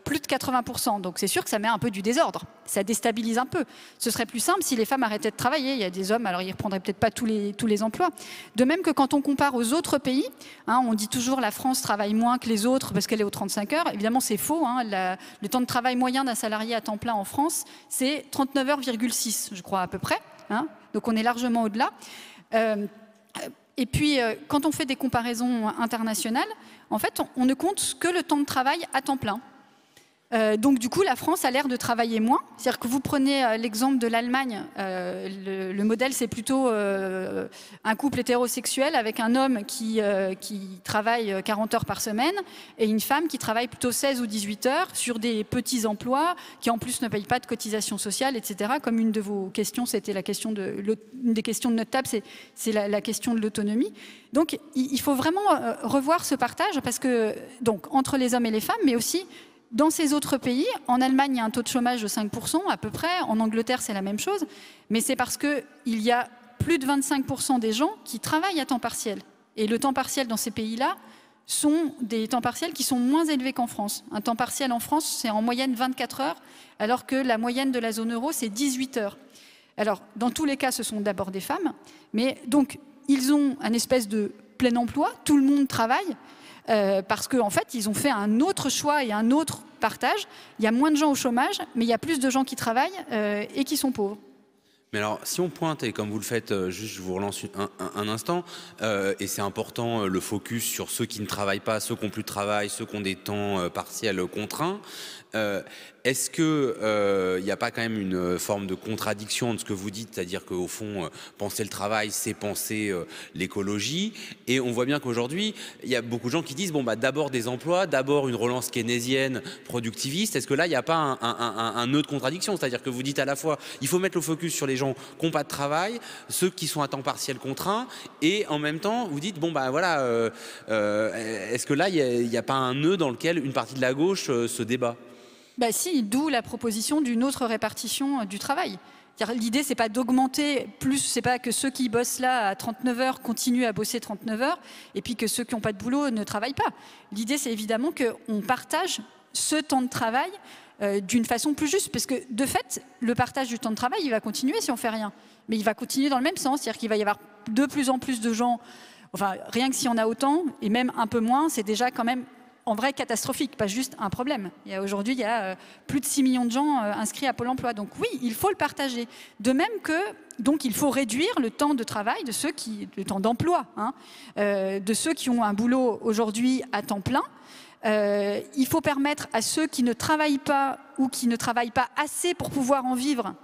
plus de 80%. Donc c'est sûr que ça met un peu du désordre. Ça déstabilise un peu. Ce serait plus simple si les femmes arrêtaient de travailler. Il y a des hommes, alors ils ne reprendraient peut-être pas tous les emplois. De même que quand on compare aux autres pays, hein, on dit toujours la France travaille moins que les autres parce qu'elle est aux 35 heures. Évidemment, c'est faux. Hein. Le temps de travail moyen d'un salarié à temps plein en France, c'est 39,6 heures, je crois, à peu près. Hein. Donc on est largement au-delà. Et puis, quand on fait des comparaisons internationales, en fait, on ne compte que le temps de travail à temps plein. Donc, du coup, la France a l'air de travailler moins. C'est-à-dire que vous prenez l'exemple de l'Allemagne. Le modèle, c'est plutôt un couple hétérosexuel avec un homme qui travaille 40 heures par semaine et une femme qui travaille plutôt 16 ou 18 heures sur des petits emplois qui, en plus, ne payent pas de cotisations sociales, etc. Comme une de vos questions, c'était une des questions de notre table, c'est la question de l'autonomie. Donc, il faut vraiment revoir ce partage parce que, donc, entre les hommes et les femmes, mais aussi dans ces autres pays, en Allemagne, il y a un taux de chômage de 5% à peu près, en Angleterre, c'est la même chose, mais c'est parce qu'il y a plus de 25% des gens qui travaillent à temps partiel. Et le temps partiel dans ces pays-là sont des temps partiels qui sont moins élevés qu'en France. Un temps partiel en France, c'est en moyenne 24 heures, alors que la moyenne de la zone euro, c'est 18 heures. Alors, dans tous les cas, ce sont d'abord des femmes, mais donc, ils ont un espèce de plein emploi, tout le monde travaille, parce qu'en fait, ils ont fait un autre choix et un autre partage. Il y a moins de gens au chômage, mais il y a plus de gens qui travaillent et qui sont pauvres. Mais alors, si on pointe, et comme vous le faites, juste je vous relance un instant, et c'est important, le focus sur ceux qui ne travaillent pas, ceux qui n'ont plus de travail, ceux qui ont des temps partiels contraints, est-ce qu'il n'y a pas quand même une forme de contradiction entre ce que vous dites, c'est-à-dire qu'au fond, penser le travail, c'est penser l'écologie, et on voit bien qu'aujourd'hui, il y a beaucoup de gens qui disent, bon, bah, d'abord des emplois, d'abord une relance keynésienne productiviste. Est-ce que là, il n'y a pas un nœud de contradiction? C'est-à-dire que vous dites à la fois, il faut mettre le focus sur les gens qui n'ont pas de travail, ceux qui sont à temps partiel contraint, et en même temps, vous dites, bon, bah voilà, est-ce que là, il n'y a pas un nœud dans lequel une partie de la gauche se débat? Bah si, d'où la proposition d'une autre répartition du travail. L'idée, c'est pas d'augmenter plus, c'est pas que ceux qui bossent là à 39 heures continuent à bosser 39 heures, et puis que ceux qui n'ont pas de boulot ne travaillent pas. L'idée, c'est évidemment qu'on partage ce temps de travail d'une façon plus juste, parce que de fait, le partage du temps de travail, il va continuer si on fait rien. Mais il va continuer dans le même sens, c'est-à-dire qu'il va y avoir de plus en plus de gens, enfin, rien que s'il y en a autant, et même un peu moins, c'est déjà quand même en vrai catastrophique, pas juste un problème. Aujourd'hui, il y a plus de 6 millions de gens inscrits à Pôle emploi. Donc oui, il faut le partager. De même que, donc, il faut réduire le temps de travail de ceux qui, le temps d'emploi, hein, de ceux qui ont un boulot aujourd'hui à temps plein. Il faut permettre à ceux qui ne travaillent pas ou qui ne travaillent pas assez pour pouvoir en vivre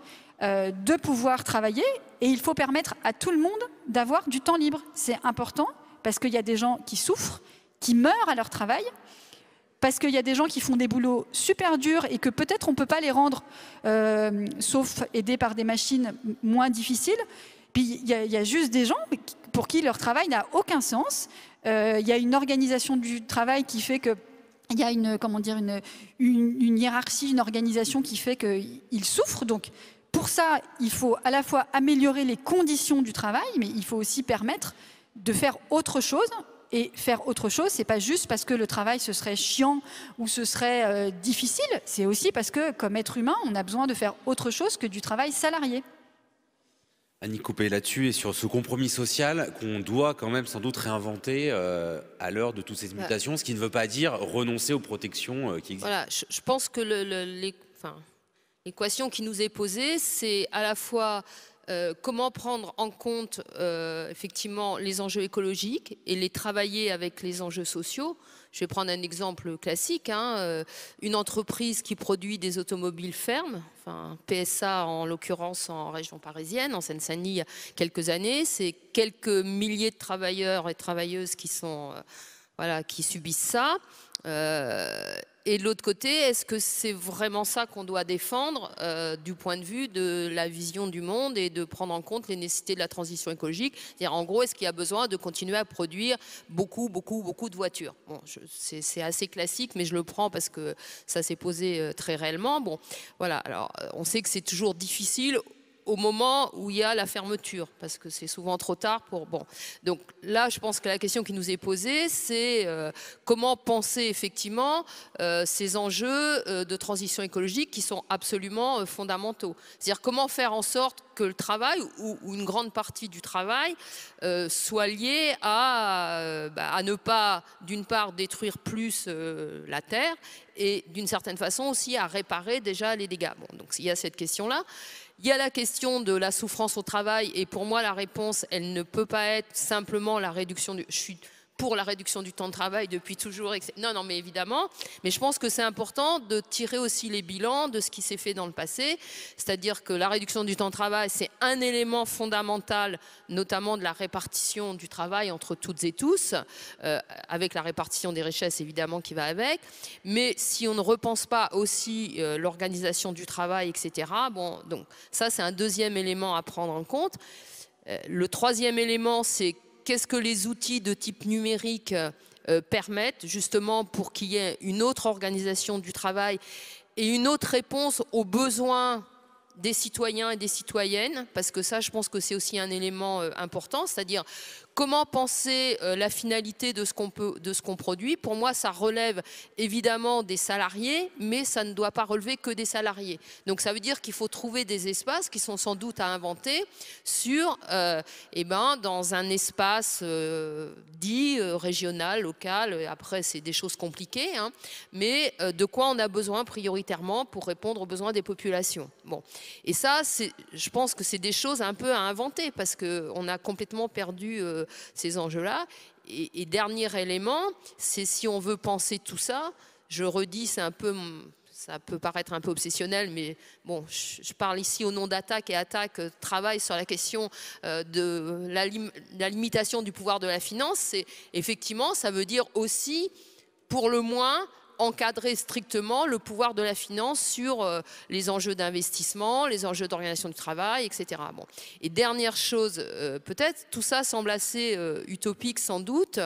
de pouvoir travailler. Et il faut permettre à tout le monde d'avoir du temps libre. C'est important parce qu'il y a des gens qui souffrent, qui meurent à leur travail, parce qu'il y a des gens qui font des boulots super durs et que peut-être on ne peut pas les rendre, sauf aidés par des machines moins difficiles. Puis il y a juste des gens pour qui leur travail n'a aucun sens. Il y a une organisation du travail qui fait que il y a une hiérarchie, une organisation qui fait qu'ils souffrent. Donc, pour ça, il faut à la fois améliorer les conditions du travail, mais il faut aussi permettre de faire autre chose. Et faire autre chose, c'est pas juste parce que le travail ce serait chiant ou ce serait difficile. C'est aussi parce que, comme être humain, on a besoin de faire autre chose que du travail salarié. Annie Coupé, là-dessus et sur ce compromis social qu'on doit quand même sans doute réinventer à l'heure de toutes ces mutations, ce qui ne veut pas dire renoncer aux protections qui existent. Voilà, je pense que l'équation qui nous est posée, c'est à la fois comment prendre en compte effectivement les enjeux écologiques et les travailler avec les enjeux sociaux. Je vais prendre un exemple classique, une entreprise qui produit des automobiles fermes, enfin PSA en l'occurrence en région parisienne, en Seine-Saint-Denis il y a quelques années, c'est quelques milliers de travailleurs et travailleuses qui sont qui subissent ça. Et de l'autre côté, est-ce que c'est vraiment ça qu'on doit défendre du point de vue de la vision du monde et de prendre en compte les nécessités de la transition écologique? C'est-à-dire, en gros, est-ce qu'il y a besoin de continuer à produire beaucoup de voitures? Bon, c'est assez classique, mais je le prends parce que ça s'est posé très réellement. Bon, voilà. Alors, on sait que c'est toujours difficile au moment où il y a la fermeture, parce que c'est souvent trop tard pour... Bon, donc là, je pense que la question qui nous est posée, c'est comment penser effectivement ces enjeux de transition écologique qui sont absolument fondamentaux. C'est-à-dire comment faire en sorte que le travail, ou une grande partie du travail, soit lié à ne pas, d'une part, détruire plus la Terre, et d'une certaine façon aussi à réparer déjà les dégâts. Bon, donc il y a cette question-là. Il y a la question de la souffrance au travail et pour moi la réponse elle ne peut pas être simplement la réduction du... Je suis pour la réduction du temps de travail depuis toujours. Non, mais évidemment. Mais je pense que c'est important de tirer aussi les bilans de ce qui s'est fait dans le passé. C'est-à-dire que la réduction du temps de travail, c'est un élément fondamental, notamment de la répartition du travail entre toutes et tous, avec la répartition des richesses, évidemment, qui va avec. Mais si on ne repense pas aussi l'organisation du travail, etc., bon, donc ça, c'est un deuxième élément à prendre en compte. Le troisième élément, c'est qu'est-ce que les outils de type numérique permettent justement pour qu'il y ait une autre organisation du travail et une autre réponse aux besoins des citoyens et des citoyennes, parce que ça, je pense que c'est aussi un élément important, c'est-à-dire comment penser la finalité de ce qu'on produit. Pour moi, ça relève évidemment des salariés, mais ça ne doit pas relever que des salariés. Donc ça veut dire qu'il faut trouver des espaces qui sont sans doute à inventer sur, dans un espace dit régional, local. Après, c'est des choses compliquées, mais de quoi on a besoin prioritairement pour répondre aux besoins des populations. Bon. Et ça, je pense que c'est des choses un peu à inventer parce qu'on a complètement perdu ces enjeux-là. Et dernier élément, c'est si on veut penser tout ça, je redis, ça peut paraître un peu obsessionnel, mais bon, je parle ici au nom d'Attaque, et Attaque travaille sur la question de la limitation du pouvoir de la finance. Effectivement, ça veut dire aussi, pour le moins, encadrer strictement le pouvoir de la finance sur les enjeux d'investissement, les enjeux d'organisation du travail, etc. Bon. Et dernière chose, peut-être, tout ça semble assez utopique sans doute,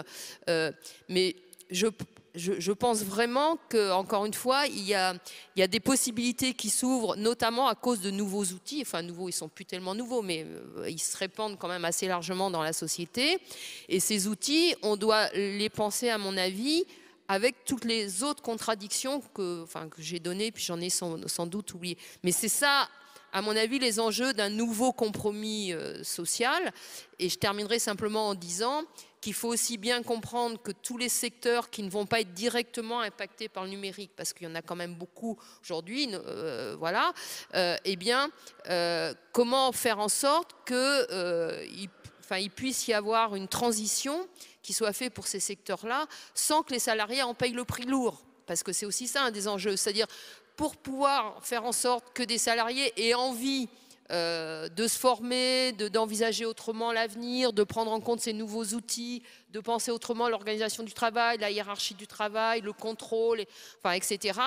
mais je pense vraiment qu'encore une fois, il y a des possibilités qui s'ouvrent, notamment à cause de nouveaux outils. Enfin, nouveaux, ils ne sont plus tellement nouveaux, mais ils se répandent quand même assez largement dans la société. Et ces outils, on doit les penser, à mon avis, avec toutes les autres contradictions que j'ai données, puis j'en ai sans doute oublié. Mais c'est ça, à mon avis, les enjeux d'un nouveau compromis social. Et je terminerai simplement en disant qu'il faut aussi bien comprendre que tous les secteurs qui ne vont pas être directement impactés par le numérique, parce qu'il y en a quand même beaucoup aujourd'hui, comment faire en sorte que il puisse y avoir une transition qui soit faite pour ces secteurs-là sans que les salariés en payent le prix lourd. Parce que c'est aussi ça un des enjeux. C'est-à-dire, pour pouvoir faire en sorte que des salariés aient envie de se former, d'envisager autrement l'avenir, de prendre en compte ces nouveaux outils, de penser autrement l'organisation du travail, la hiérarchie du travail, le contrôle, etc.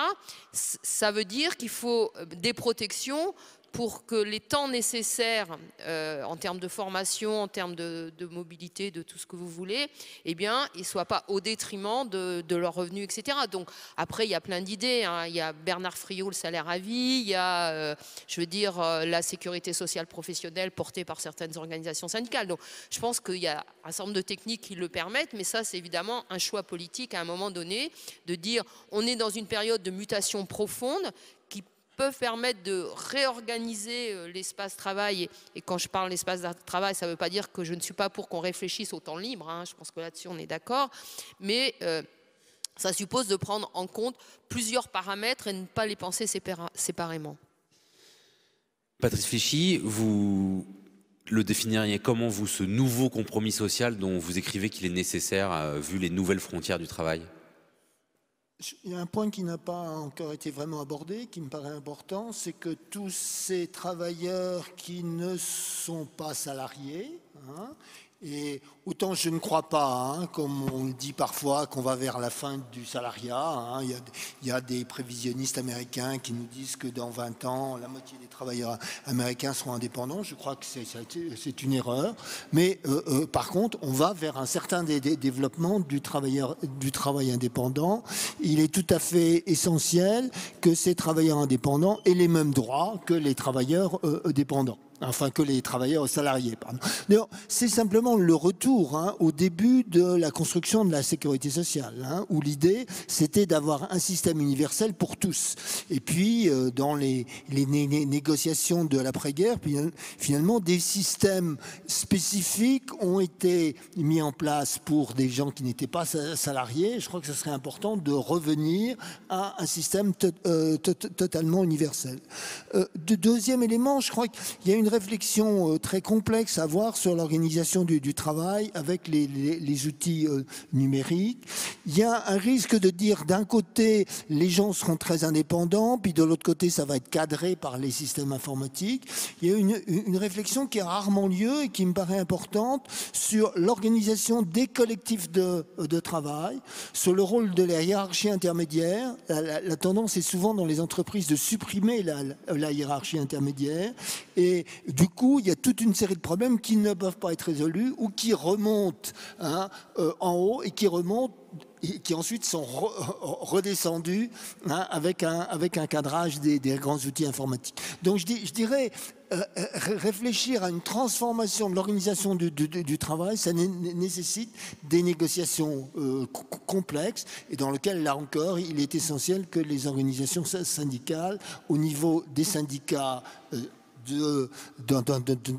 Ça veut dire qu'il faut des protections pour que les temps nécessaires en termes de formation, en termes de mobilité, de tout ce que vous voulez, eh bien, ils ne soient pas au détriment de leurs revenus, etc. Donc, après, il y a plein d'idées. Hein. Il y a Bernard Friot, le salaire à vie. Il y a, la sécurité sociale professionnelle portée par certaines organisations syndicales. Donc, je pense qu'il y a un certain nombre de techniques qui le permettent, mais ça, c'est évidemment un choix politique à un moment donné, de dire on est dans une période de mutation profonde qui peuvent permettre de réorganiser l'espace travail. Et quand je parle d'espace travail, ça ne veut pas dire que je ne suis pas pour qu'on réfléchisse au temps libre. Hein. Je pense que là-dessus, on est d'accord. Mais ça suppose de prendre en compte plusieurs paramètres et ne pas les penser séparément. Patrice Fléchy, vous le définiriez comment, vous, ce nouveau compromis social dont vous écrivez qu'il est nécessaire vu les nouvelles frontières du travail ? Il y a un point qui n'a pas encore été vraiment abordé, qui me paraît important, c'est que tous ces travailleurs qui ne sont pas salariés, et autant je ne crois pas, comme on le dit parfois, qu'on va vers la fin du salariat. Il y a des prévisionnistes américains qui nous disent que dans 20 ans, la moitié des travailleurs américains seront indépendants. Je crois que c'est une erreur. Mais par contre, on va vers un certain développement du travail indépendant. Il est tout à fait essentiel que ces travailleurs indépendants aient les mêmes droits que les travailleurs dépendants. Enfin, que les travailleurs salariés, pardon. D'ailleurs, c'est simplement le retour au début de la construction de la sécurité sociale, où l'idée, c'était d'avoir un système universel pour tous. Et puis, dans les négociations de l'après-guerre, finalement, des systèmes spécifiques ont été mis en place pour des gens qui n'étaient pas salariés. Je crois que ce serait important de revenir à un système totalement universel. Deuxième élément, je crois qu'il y a une réflexion très complexe à avoir sur l'organisation du travail avec les outils numériques. Il y a un risque de dire d'un côté les gens seront très indépendants, puis de l'autre côté ça va être cadré par les systèmes informatiques. Il y a une réflexion qui a rarement lieu et qui me paraît importante sur l'organisation des collectifs de travail, sur le rôle de la hiérarchie intermédiaire. La tendance est souvent dans les entreprises de supprimer la hiérarchie intermédiaire, et du coup, il y a toute une série de problèmes qui ne peuvent pas être résolus ou qui remontent en haut et qui ensuite sont redescendus avec un cadrage des grands outils informatiques. Donc je dirais, réfléchir à une transformation de l'organisation du travail, ça nécessite des négociations complexes et dans lesquelles, là encore, il est essentiel que les organisations syndicales, au niveau des syndicats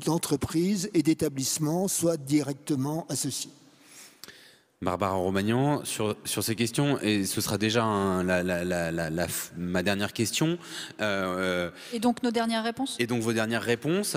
d'entreprises et d'établissements, soient directement associés. Barbara Romagnan, sur ces questions, et ce sera déjà ma dernière question. Et donc nos dernières réponses ? Et donc vos dernières réponses.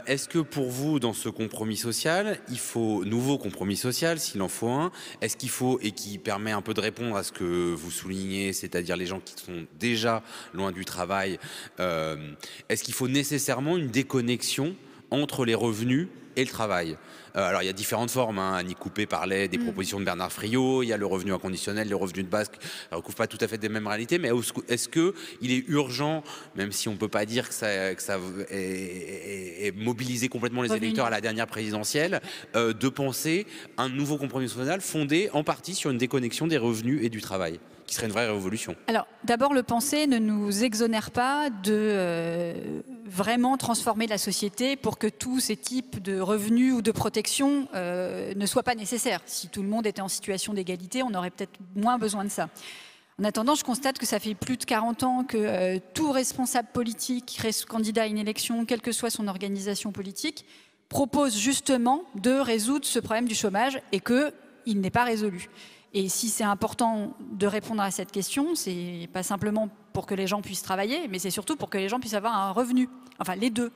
Est-ce que pour vous, dans ce compromis social, il faut, nouveau compromis social, s'il en faut un, est-ce qu'il faut, et qui permet un peu de répondre à ce que vous soulignez, c'est-à-dire les gens qui sont déjà loin du travail, est-ce qu'il faut nécessairement une déconnexion entre les revenus et le travail? Alors il y a différentes formes, Annie Coupé parlait des propositions de Bernard Friot, il y a le revenu inconditionnel, le revenu de base, ne recouvre pas tout à fait des mêmes réalités, mais est-ce qu'il est urgent, même si on ne peut pas dire que ça ait mobilisé complètement les électeurs à la dernière présidentielle, de penser un nouveau compromis social fondé en partie sur une déconnexion des revenus et du travail, qui serait une vraie révolution? Alors, d'abord, le penser ne nous exonère pas de vraiment transformer la société pour que tous ces types de revenus ou de protection ne soient pas nécessaires. Si tout le monde était en situation d'égalité, on aurait peut-être moins besoin de ça. En attendant, je constate que ça fait plus de 40 ans que tout responsable politique, candidat à une élection, quelle que soit son organisation politique, propose justement de résoudre ce problème du chômage et qu'il n'est pas résolu. Et si c'est important de répondre à cette question, c'est pas simplement pour que les gens puissent travailler, mais c'est surtout pour que les gens puissent avoir un revenu. Enfin, les deux.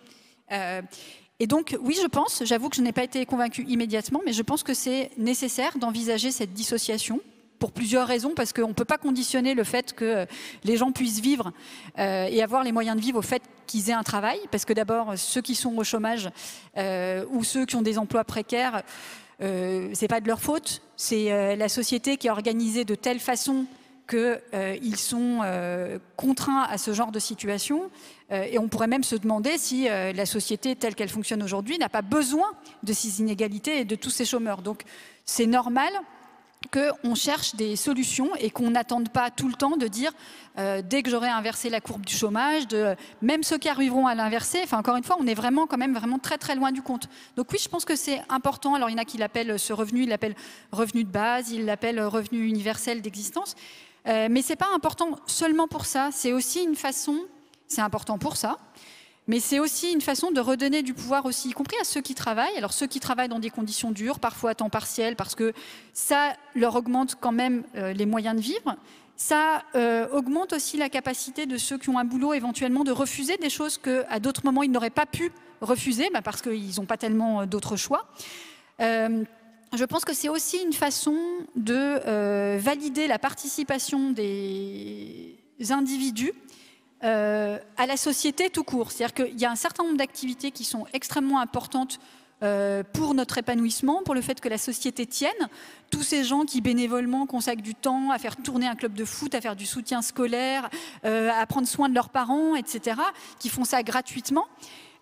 Et donc, oui, j'avoue que je n'ai pas été convaincue immédiatement, mais je pense que c'est nécessaire d'envisager cette dissociation pour plusieurs raisons, parce qu'on ne peut pas conditionner le fait que les gens puissent vivre et avoir les moyens de vivre au fait qu'ils aient un travail, parce que d'abord, ceux qui sont au chômage ou ceux qui ont des emplois précaires, c'est pas de leur faute, c'est la société qui est organisée de telle façon qu'ils sont contraints à ce genre de situation. Et on pourrait même se demander si la société telle qu'elle fonctionne aujourd'hui n'a pas besoin de ces inégalités et de tous ces chômeurs. Donc c'est normal qu'on cherche des solutions et qu'on n'attende pas tout le temps de dire dès que j'aurai inversé la courbe du chômage, même ceux qui arriveront à l'inverser, enfin encore une fois, on est vraiment quand même vraiment très très loin du compte. Donc oui, je pense que c'est important. Alors il y en a qui l'appellent ce revenu, ils l'appellent revenu de base, ils l'appellent revenu universel d'existence. Mais c'est pas important seulement pour ça, c'est aussi une façon, c'est important pour ça, mais c'est aussi une façon de redonner du pouvoir aussi, y compris à ceux qui travaillent. Alors ceux qui travaillent dans des conditions dures, parfois à temps partiel, parce que ça leur augmente quand même les moyens de vivre. Ça augmente aussi la capacité de ceux qui ont un boulot éventuellement de refuser des choses qu'à d'autres moments ils n'auraient pas pu refuser, parce qu'ils n'ont pas tellement d'autres choix. Je pense que c'est aussi une façon de valider la participation des individus à la société tout court. C'est-à-dire qu'il y a un certain nombre d'activités qui sont extrêmement importantes pour notre épanouissement, pour le fait que la société tienne. Tous ces gens qui bénévolement consacrent du temps à faire tourner un club de foot, à faire du soutien scolaire, à prendre soin de leurs parents, etc., qui font ça gratuitement.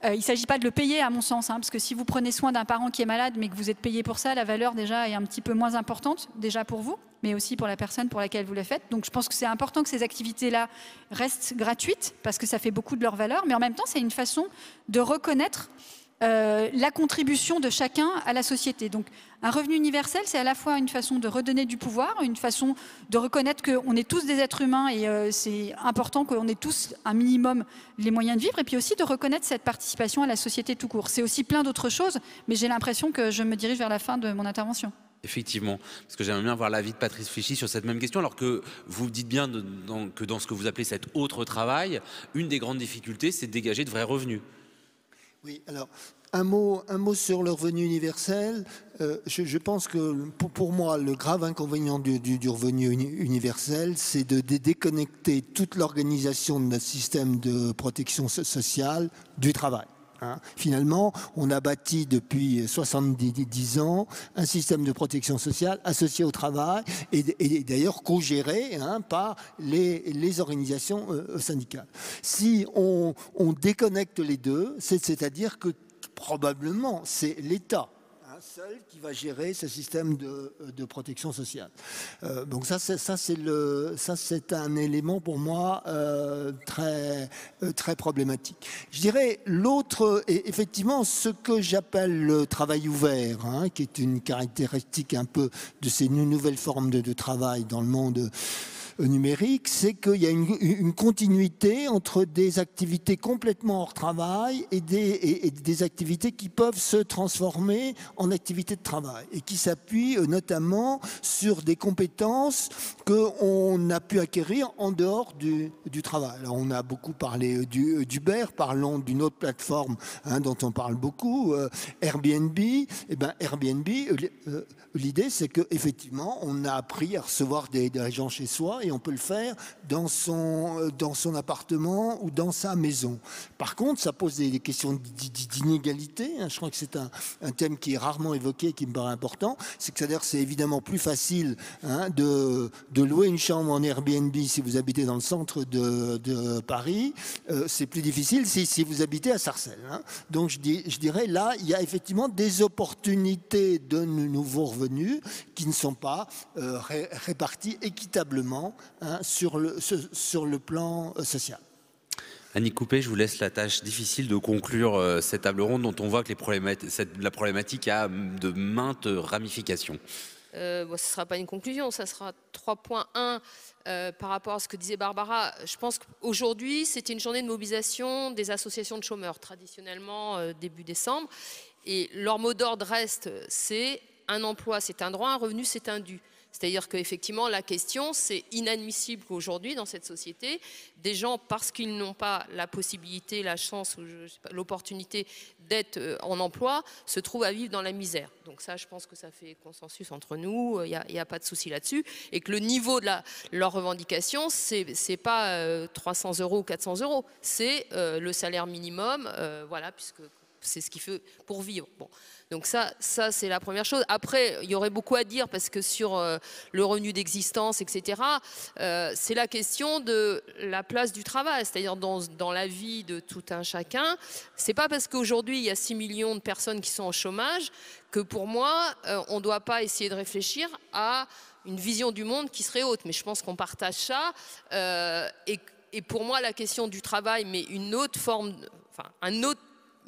Il ne s'agit pas de le payer à mon sens, parce que si vous prenez soin d'un parent qui est malade mais que vous êtes payé pour ça, la valeur déjà est un petit peu moins importante, déjà pour vous, mais aussi pour la personne pour laquelle vous le faites. Donc je pense que c'est important que ces activités-là restent gratuites parce que ça fait beaucoup de leur valeur, mais en même temps c'est une façon de reconnaître la contribution de chacun à la société. Donc un revenu universel, c'est à la fois une façon de redonner du pouvoir, une façon de reconnaître qu'on est tous des êtres humains et c'est important qu'on ait tous un minimum les moyens de vivre, et puis aussi de reconnaître cette participation à la société tout court. C'est aussi plein d'autres choses, mais j'ai l'impression que je me dirige vers la fin de mon intervention. Effectivement, parce que j'aimerais bien voir l'avis de Patrice Flichy sur cette même question, alors que vous dites bien que dans ce que vous appelez cet autre travail, une des grandes difficultés, c'est de dégager de vrais revenus. Oui, alors un mot sur le revenu universel. Je pense que pour moi, le grave inconvénient du revenu universel, c'est de déconnecter toute l'organisation de notre système de protection sociale du travail. Finalement, on a bâti depuis 70 ans un système de protection sociale associé au travail et d'ailleurs co-géré par les organisations syndicales. Si on déconnecte les deux, c'est-à-dire que probablement c'est l'État seul qui va gérer ce système de protection sociale. Donc ça c'est un élément pour moi très problématique. Je dirais l'autre est effectivement ce que j'appelle le travail ouvert, qui est une caractéristique un peu de ces nouvelles formes de travail dans le monde numérique, c'est qu'il y a une continuité entre des activités complètement hors travail et des activités qui peuvent se transformer en activités de travail et qui s'appuient notamment sur des compétences qu'on a pu acquérir en dehors du travail. Alors on a beaucoup parlé d'Uber, parlons d'une autre plateforme dont on parle beaucoup, Airbnb. Eh ben, Airbnb, l'idée c'est qu'effectivement on a appris à recevoir des gens chez soi et on peut le faire dans son appartement ou dans sa maison. Par contre, ça pose des questions d'inégalité. Je crois que c'est un thème qui est rarement évoqué et qui me paraît important. C'est-à-dire que c'est évidemment plus facile de louer une chambre en Airbnb si vous habitez dans le centre de Paris. C'est plus difficile si vous habitez à Sarcelles. Donc je dirais là, il y a effectivement des opportunités de nouveaux revenus qui ne sont pas répartis équitablement sur le plan social. Annick Coupet, je vous laisse la tâche difficile de conclure cette table ronde dont on voit que la problématique a de maintes ramifications. Ce ne sera pas une conclusion, ça sera 3.1 par rapport à ce que disait Barbara. Je pense qu'aujourd'hui, c'était une journée de mobilisation des associations de chômeurs, traditionnellement début décembre. Et leur mot d'ordre reste, c'est un emploi, c'est un droit, un revenu, c'est un dû. C'est-à-dire qu'effectivement, la question, c'est inadmissible qu'aujourd'hui, dans cette société, des gens, parce qu'ils n'ont pas la possibilité, la chance ou l'opportunité d'être en emploi, se trouvent à vivre dans la misère. Donc ça, je pense que ça fait consensus entre nous, il n'y a pas de souci là-dessus. Et que le niveau de leur revendication, c'est pas 300 € ou 400 €, c'est le salaire minimum, voilà, puisque c'est ce qu'il fait pour vivre. Bon. Donc ça c'est la première chose. Après, il y aurait beaucoup à dire parce que sur le revenu d'existence, etc., c'est la question de la place du travail, c'est-à-dire dans la vie de tout un chacun. C'est pas parce qu'aujourd'hui il y a 6 millions de personnes qui sont au chômage que pour moi, on ne doit pas essayer de réfléchir à une vision du monde qui serait haute. Mais je pense qu'on partage ça. Et pour moi, la question du travail, mais une autre forme, enfin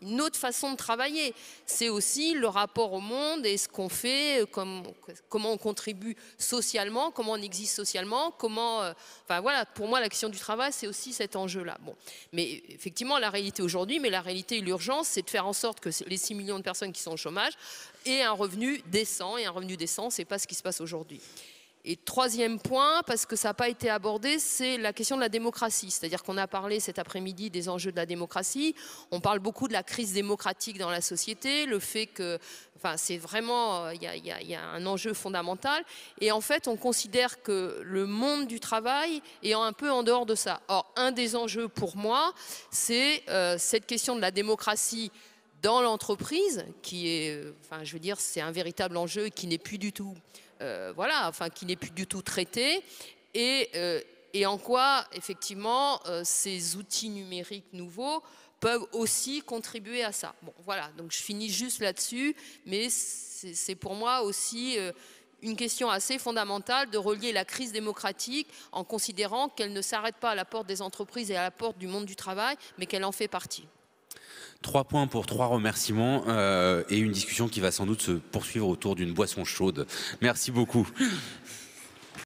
une autre façon de travailler. C'est aussi le rapport au monde et ce qu'on fait, comment on contribue socialement, comment on existe socialement, enfin voilà, pour moi la question du travail c'est aussi cet enjeu-là. Bon. Mais effectivement la réalité aujourd'hui, mais la réalité et l'urgence c'est de faire en sorte que les 6 millions de personnes qui sont au chômage aient un revenu décent, et un revenu décent c'est pas ce qui se passe aujourd'hui. Et troisième point, parce que ça n'a pas été abordé, c'est la question de la démocratie. C'est-à-dire qu'on a parlé cet après-midi des enjeux de la démocratie. On parle beaucoup de la crise démocratique dans la société, le fait que, enfin, c'est vraiment, il y a un enjeu fondamental. Et en fait, on considère que le monde du travail est un peu en dehors de ça. Or, un des enjeux pour moi, c'est cette question de la démocratie dans l'entreprise, qui est, enfin, je veux dire, c'est un véritable enjeu qui n'est plus du tout voilà, enfin, qui n'est plus du tout traité, et en quoi, effectivement, ces outils numériques nouveaux peuvent aussi contribuer à ça. Bon, voilà, donc je finis juste là-dessus, mais c'est pour moi aussi une question assez fondamentale de relier la crise démocratique en considérant qu'elle ne s'arrête pas à la porte des entreprises et à la porte du monde du travail, mais qu'elle en fait partie. 3 points pour 3 remerciements et une discussion qui va sans doute se poursuivre autour d'une boisson chaude. Merci beaucoup.